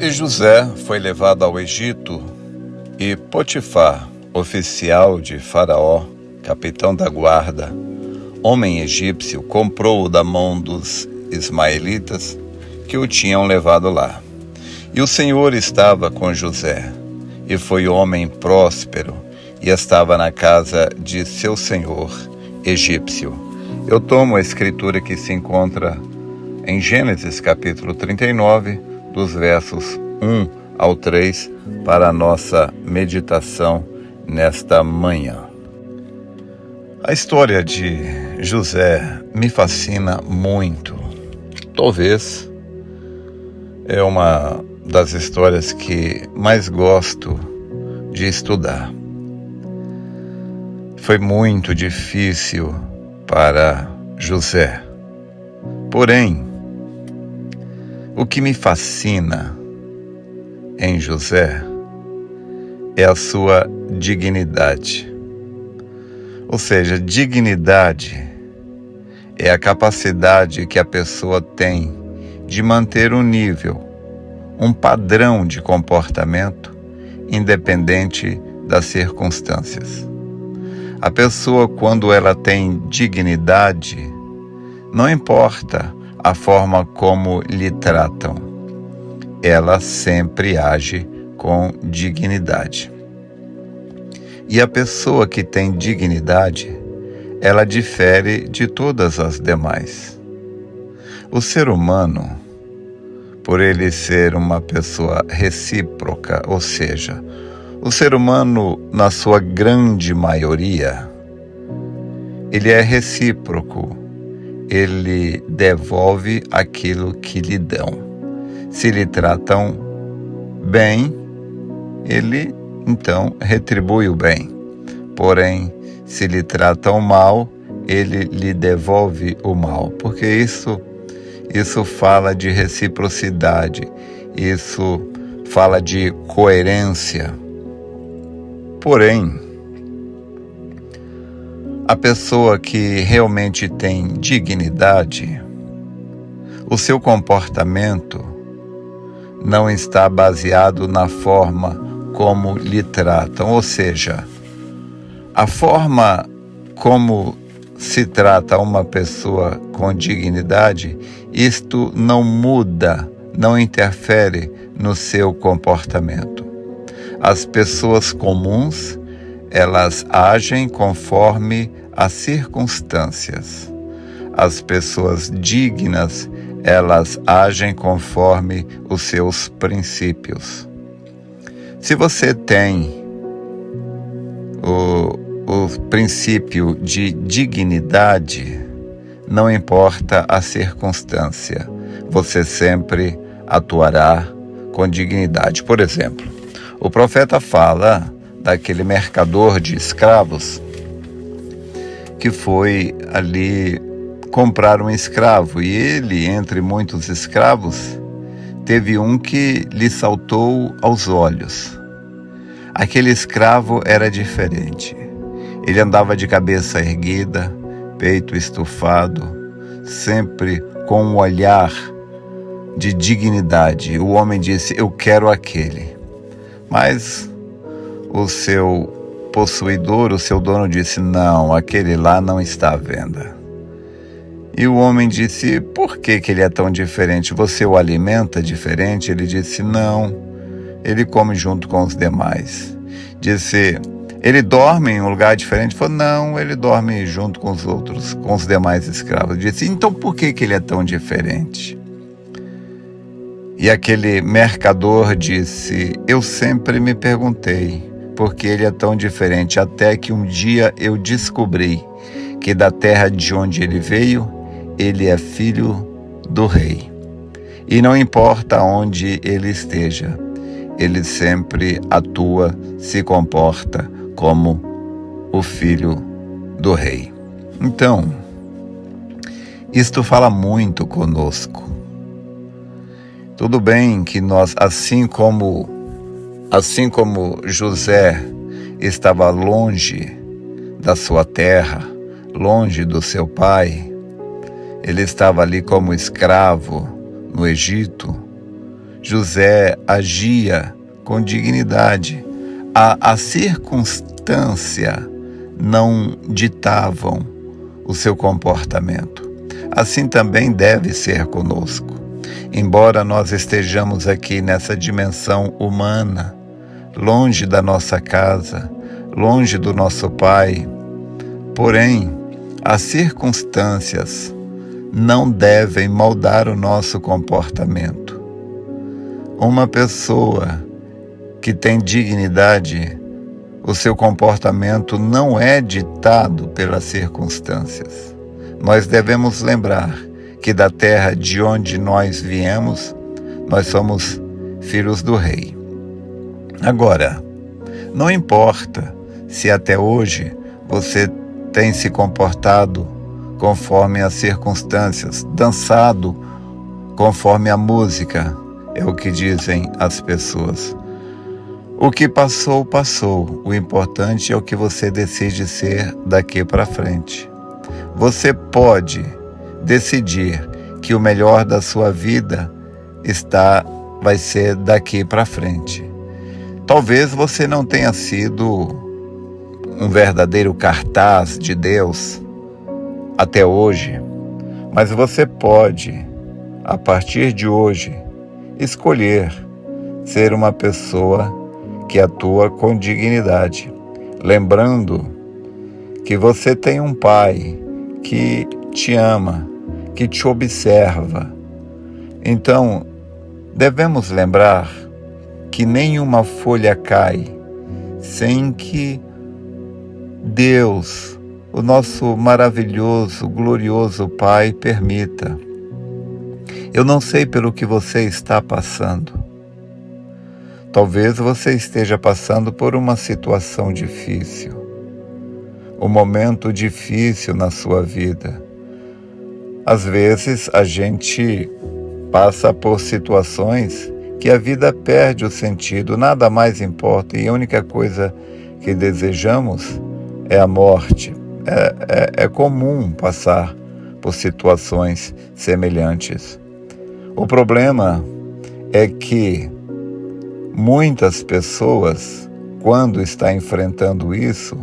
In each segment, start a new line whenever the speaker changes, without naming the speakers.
E José foi levado ao Egito, e Potifar, oficial de Faraó, capitão da guarda, homem egípcio, comprou-o da mão dos ismaelitas que o tinham levado lá. E o Senhor estava com José, e foi homem próspero, e estava na casa de seu senhor egípcio. Eu tomo a escritura que se encontra em Gênesis capítulo 39, dos versos 1 ao 3, para a nossa meditação nesta manhã. A história de José me fascina muito. Talvez é uma das histórias que mais gosto de estudar. Foi muito difícil para José. Porém, o que me fascina em José é a sua dignidade. Ou seja, dignidade é a capacidade que a pessoa tem de manter um nível, um padrão de comportamento, independente das circunstâncias. A pessoa, quando ela tem dignidade, não importa a forma como lhe tratam, ela sempre age com dignidade. E a pessoa que tem dignidade, ela difere de todas as demais. O ser humano, por ele ser uma pessoa recíproca, ou seja, o ser humano, na sua grande maioria, ele é recíproco, ele devolve aquilo que lhe dão. Se lhe tratam bem, ele então retribui o bem. Porém, se lhe tratam mal, ele lhe devolve o mal. Porque isso fala de reciprocidade, isso fala de coerência. Porém, a pessoa que realmente tem dignidade, o seu comportamento não está baseado na forma como lhe tratam, ou seja, a forma como se trata uma pessoa com dignidade, isto não muda, não interfere no seu comportamento. As pessoas comuns, elas agem conforme as circunstâncias. As pessoas dignas, elas agem conforme os seus princípios. Se você tem o princípio de dignidade, não importa a circunstância, você sempre atuará com dignidade. Por exemplo, o profeta fala daquele mercador de escravos que foi ali comprar um escravo, e ele, entre muitos escravos, teve um que lhe saltou aos olhos. Aquele escravo era diferente. Ele andava de cabeça erguida, peito estufado, sempre com um olhar de dignidade. O homem disse: eu quero aquele. Mas o seu possuidor, o seu dono disse: não, aquele lá não está à venda. E o homem disse: por que ele é tão diferente? Você o alimenta diferente? Ele disse: não, ele come junto com os demais. Disse: ele dorme em um lugar diferente? Falou: não, ele dorme junto com os outros, com os demais escravos. Disse: então por que ele é tão diferente? E aquele mercador disse: eu sempre me perguntei por que ele é tão diferente, até que um dia eu descobri que da terra de onde ele veio, ele é filho do rei. E não importa onde ele esteja, ele sempre atua, se comporta como o filho do rei. Então, isto fala muito conosco. Tudo bem que nós, assim como José estava longe da sua terra, longe do seu pai, ele estava ali como escravo no Egito, José agia com dignidade. A circunstância não ditavam o seu comportamento. Assim também deve ser conosco. Embora nós estejamos aqui nessa dimensão humana, longe da nossa casa, longe do nosso Pai, porém, as circunstâncias não devem moldar o nosso comportamento. Uma pessoa que tem dignidade, o seu comportamento não é ditado pelas circunstâncias. Nós devemos lembrar que da terra de onde nós viemos, nós somos filhos do Rei. Agora, não importa se até hoje você tem se comportado conforme as circunstâncias, dançado conforme a música, é o que dizem as pessoas. O que passou, passou. O importante é o que você decide ser daqui para frente. Você pode decidir que o melhor da sua vida vai ser daqui para frente. Talvez você não tenha sido um verdadeiro cartaz de Deus até hoje, mas você pode, a partir de hoje, escolher ser uma pessoa que atua com dignidade, lembrando que você tem um Pai que te ama, que te observa. Então, devemos lembrar que nenhuma folha cai sem que Deus, o nosso maravilhoso, glorioso Pai, permita. Eu não sei pelo que você está passando. Talvez você esteja passando por uma situação difícil, um momento difícil na sua vida. Às vezes a gente passa por situações que a vida perde o sentido, nada mais importa e a única coisa que desejamos é a morte. É comum passar por situações semelhantes. O problema é que muitas pessoas, quando está enfrentando isso,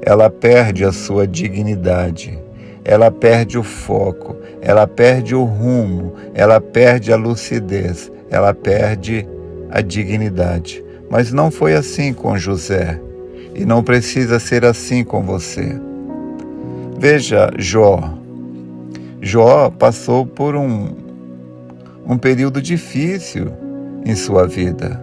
ela perde a sua dignidade, ela perde o foco, ela perde o rumo, ela perde a lucidez, ela perde a dignidade. Mas não foi assim com José e não precisa ser assim com você. Veja Jó. Jó passou por um período difícil em sua vida.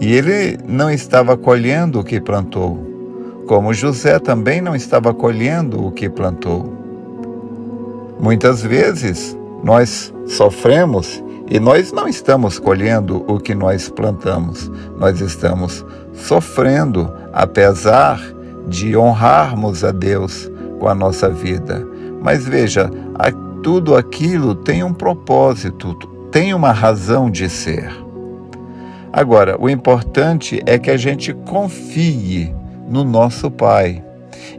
E ele não estava colhendo o que plantou, como José também não estava colhendo o que plantou. Muitas vezes nós sofremos e nós não estamos colhendo o que nós plantamos. Nós estamos sofrendo, apesar de honrarmos a Deus com a nossa vida. Mas veja, tudo aquilo tem um propósito, tem uma razão de ser. Agora, o importante é que a gente confie no nosso Pai.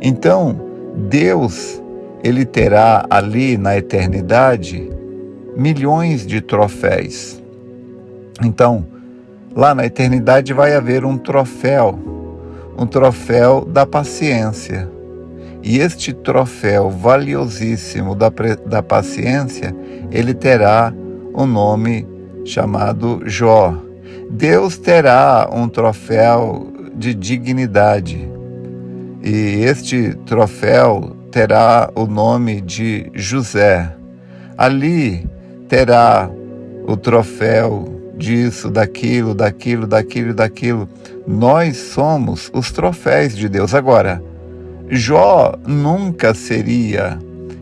Então, Deus, Ele terá ali na eternidade milhões de troféus. Então, lá na eternidade vai haver um troféu da paciência. E este troféu valiosíssimo da paciência, ele terá um nome chamado Jó. Deus terá um troféu de dignidade e este troféu terá o nome de José. Ali terá o troféu disso, daquilo. Nós somos os troféus de Deus. Agora, Jó nunca seria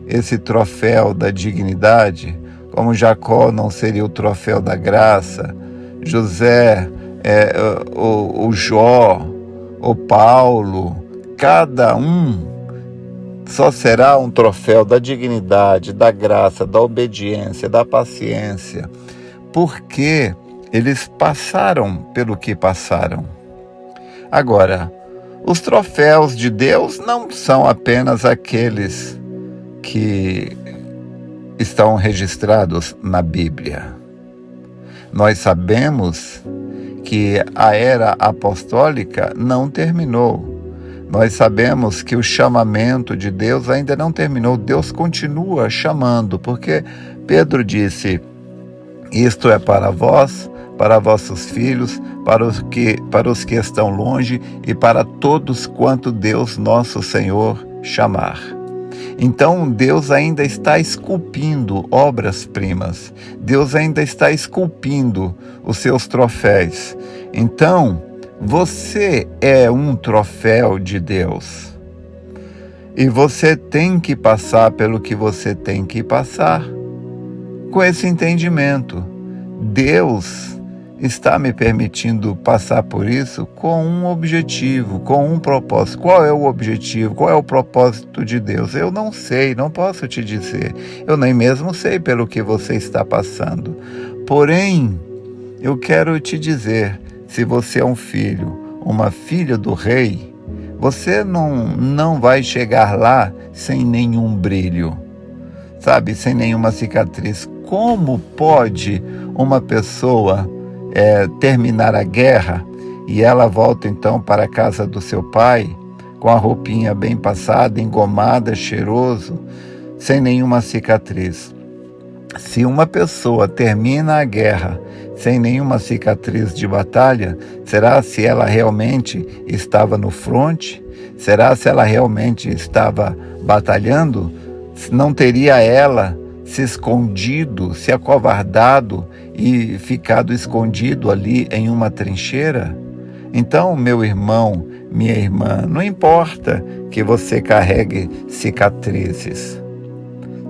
esse troféu da dignidade, como Jacó não seria o troféu da graça, José, o Jó, o Paulo, cada um só será um troféu da dignidade, da graça, da obediência, da paciência, porque eles passaram pelo que passaram. Agora, os troféus de Deus não são apenas aqueles que estão registrados na Bíblia. Nós sabemos que a era apostólica não terminou. Nós sabemos que o chamamento de Deus ainda não terminou. Deus continua chamando, porque Pedro disse: isto é para vós, para vossos filhos, para os que estão longe e para todos quanto Deus nosso Senhor chamar. Então Deus ainda está esculpindo obras-primas. Deus ainda está esculpindo os seus troféus. Então, você é um troféu de Deus. E você tem que passar pelo que você tem que passar. Com esse entendimento, Deus está me permitindo passar por isso com um objetivo, com um propósito. Qual é o objetivo? Qual é o propósito de Deus? Eu não sei, não posso te dizer. Eu nem mesmo sei pelo que você está passando. Porém, eu quero te dizer, se você é um filho, uma filha do rei, você não vai chegar lá sem nenhum brilho, sabe? Sem nenhuma cicatriz. Como pode uma pessoa terminar a guerra e ela volta então para a casa do seu pai com a roupinha bem passada, engomada, cheiroso, sem nenhuma cicatriz? Se uma pessoa termina a guerra sem nenhuma cicatriz de batalha, será se ela realmente estava no fronte? Será se ela realmente estava batalhando? Não teria ela se escondido, se acovardado e ficado escondido ali em uma trincheira? Então, meu irmão, minha irmã, não importa que você carregue cicatrizes,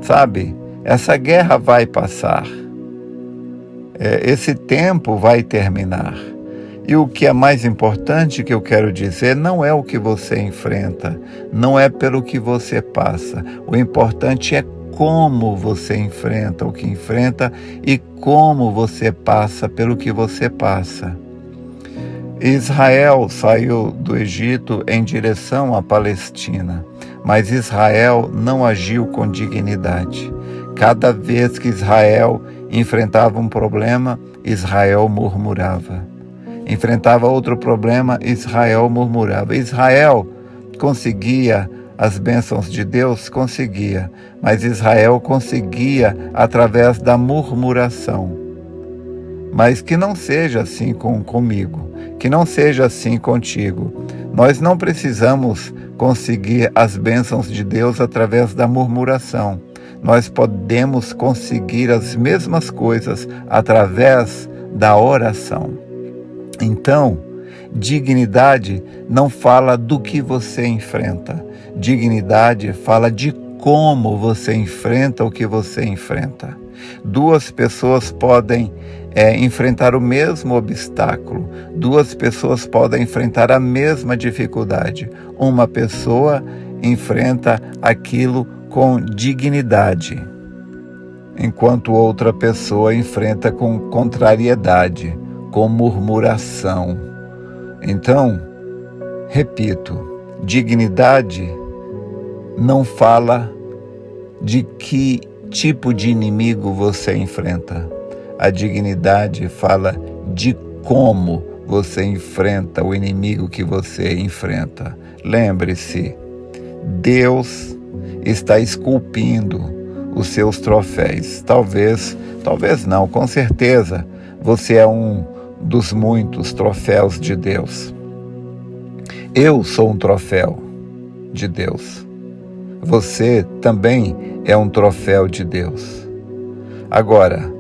sabe? Essa guerra vai passar, esse tempo vai terminar. E o que é mais importante que eu quero dizer não é o que você enfrenta, não é pelo que você passa. O importante é como você enfrenta o que enfrenta e como você passa pelo que você passa. Israel saiu do Egito em direção à Palestina, mas Israel não agiu com dignidade. Cada vez que Israel enfrentava um problema, Israel murmurava. Enfrentava outro problema, Israel murmurava. Israel conseguia as bênçãos de Deus? Conseguia, mas Israel conseguia através da murmuração. Mas que não seja assim comigo, que não seja assim contigo. Nós não precisamos conseguir as bênçãos de Deus através da murmuração. Nós podemos conseguir as mesmas coisas através da oração. Então, dignidade não fala do que você enfrenta. Dignidade fala de como você enfrenta o que você enfrenta. Duas pessoas podem enfrentar o mesmo obstáculo. Duas pessoas podem enfrentar a mesma dificuldade. Uma pessoa enfrenta aquilo com dignidade, enquanto outra pessoa enfrenta com contrariedade, com murmuração. Então, repito, dignidade não fala de que tipo de inimigo você enfrenta. A dignidade fala de como você enfrenta o inimigo que você enfrenta. Lembre-se, Deus está esculpindo os seus troféus. Talvez não, com certeza você é um dos muitos troféus de Deus. Eu sou um troféu de Deus. Você também é um troféu de Deus. Agora,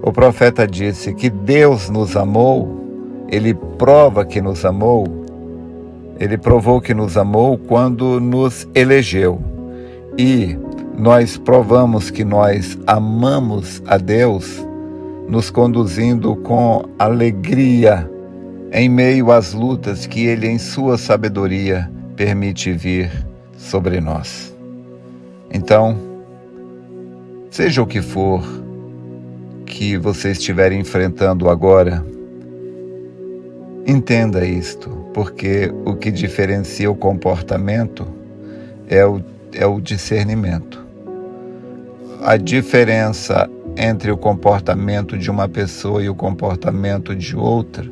o profeta disse que Deus nos amou, ele prova que nos amou, ele provou que nos amou quando nos elegeu. E nós provamos que nós amamos a Deus, nos conduzindo com alegria em meio às lutas que Ele, em sua sabedoria, permite vir sobre nós. Então, seja o que for que você estiver enfrentando agora, entenda isto, porque o que diferencia o comportamento é o discernimento. A diferença entre o comportamento de uma pessoa e o comportamento de outra,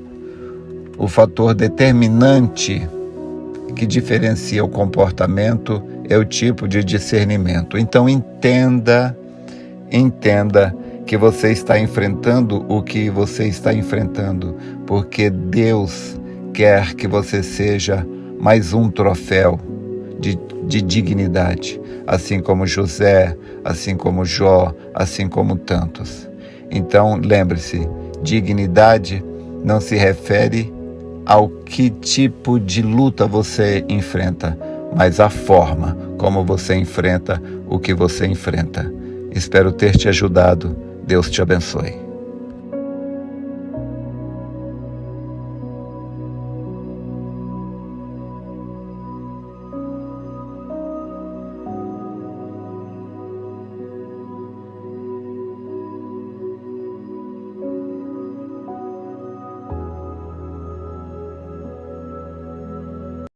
o fator determinante que diferencia o comportamento é o tipo de discernimento. Então entenda que você está enfrentando o que você está enfrentando, porque Deus quer que você seja mais um troféu de dignidade, assim como José, assim como Jó, assim como tantos. Então lembre-se, dignidade não se refere ao que tipo de luta você enfrenta, mas a forma como você enfrenta o que você enfrenta. Espero ter te ajudado. Deus te abençoe.